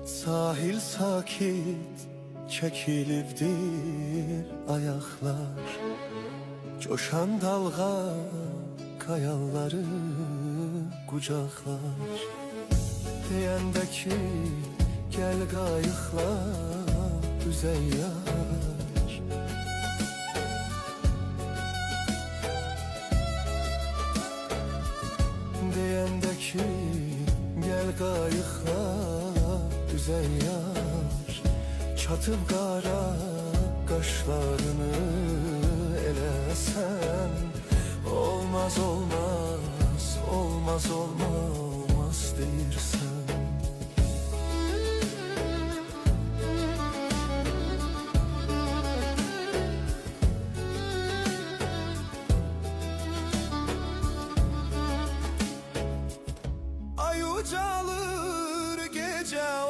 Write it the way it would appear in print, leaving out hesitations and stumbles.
Sahil sakit çekilibdir ayaklar. Coşan dalga kayaları kucaklar. Deyəndə ki gel qayıqla üzey yar. Deyəndə ki gel qayıqla üzey yar. Çatıp qara qaşlarını eləsən, olmaz olmaz, olmaz olmaz deyirsən. Ay ucalır gece